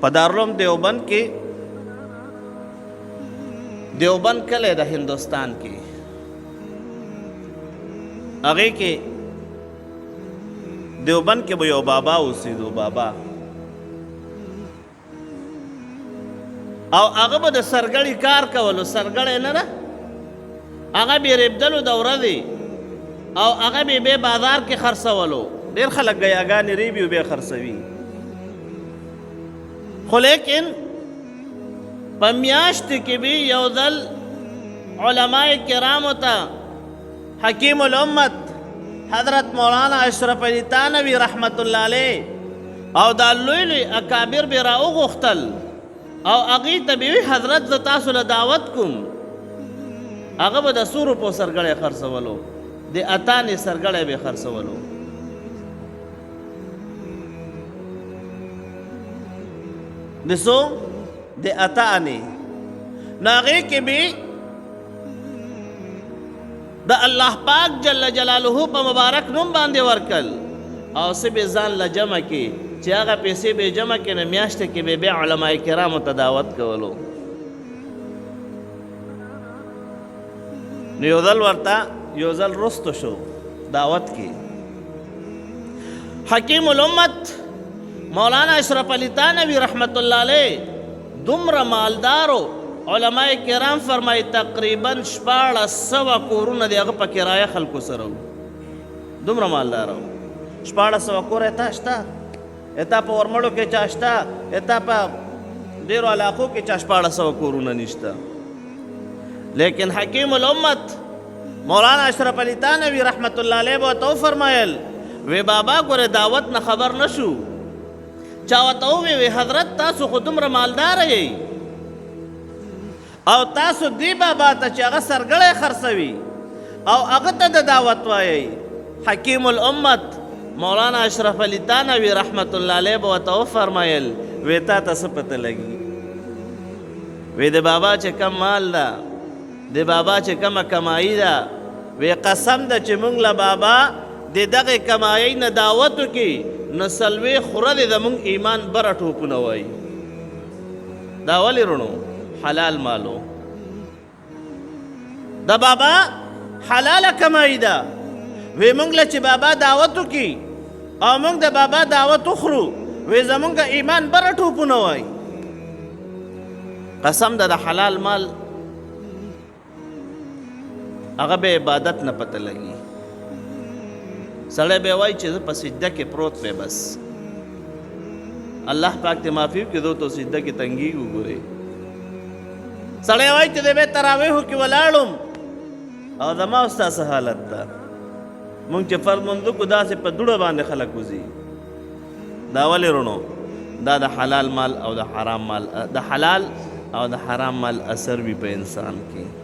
په دارالعلوم دیوبند کې دیوبند کلی د هندوستان کې هغې کې دیوبند کې به یو بابا اوسېدو بابا او هغه به د سرګړي کار کولو سرګړی نه ده هغه به ریبدلو دوره دی او هغه به بازار کې خرڅولو ډېر خلک ګیاګانې ریبي او بیا خرڅوي خو لیکن په میاشت کې به یو ځل علماء کرامو ته حکیم الامت حضرت مولانا اشرف علي تانوي رحمت الله علیه او دا لوی لوی اکابر به راوغوښتل او هغې ته به وي حضرت زه تاسو له دعوت کوم هغه به د 100 روپو سرګړی خرڅولو د اتانې سرګړی به خرڅولو د څو د اتانې نو هغې کې به د الله پاک جل جلاله په مبارک نوم باندې ورکل او څه به ځان له جمع کې چې هغه پیسې به جمع کړي نو میاشته کې به بیا علماء کرامو ته دعوت کولو نو یو ځل ورته یو ځل رستو شو دعوت کې حکیم الامت مولانا اشرف علي تانوي رحمت الله علیه دومره مالدارو علماء کرام فرمایي تقریبا 1400 کورونه د هغه په کرایه خلکو سره وو دومره مالدار وو 1400 کور یې تا شته اتا په ورمړو کې چا شته اتا په ډېرو علاقو کې چا 1400 کورونه نشته لیکن حکیم الامت مولانا اشرف علي تانوي رحمت الله علیه به ورته وفرمایل وی بابا ګوره دعوت نه خبر نه شو چا ورته ووی حضرت تاسو خو دومره مالدار یئ او تاسو دی بابا ته چې هغه سرګړی خرڅوي او هغه ته د دعوت وایي حکیم الامت مولانا اشرف علي تانوي رحمت الله علیه به ورته وفرمایل وی تا ته څه پته لګي وی د بابا چې کم مال ده د بابا چې کومه کمایي ده وی قسم ده چې موږ له بابا د دغې کمایۍ نه دعوت وکړي نو څلوېښت خوره د زموږ ایمان بره ټوپونه وایي دا ولې رونو حلال مالو د بابا حلاله کمایي ده وی موږ له چې بابا دعوت وکړي او موږ د بابا دعوت وخورو وی زموږ ایمان بره ټوپونه وایي قسم ده د حلال مال هغه به عبادت نه پته لګي سړی به وایي چې زه په سجده کې پروت وی بس الله پاک ته معافي وکړي دو تو سجده کې تنګي وګورئ سړی وایي چې د به تراویحو کې ولاړم او زما او ستاسو حالت ده مونږ چې فرض منځو کو داسې په دوړه باندې خلک وځي دا ولې رونو دا د حلال مال او د حرام مال د حلال او د حرام مال اثر وي په انسان کې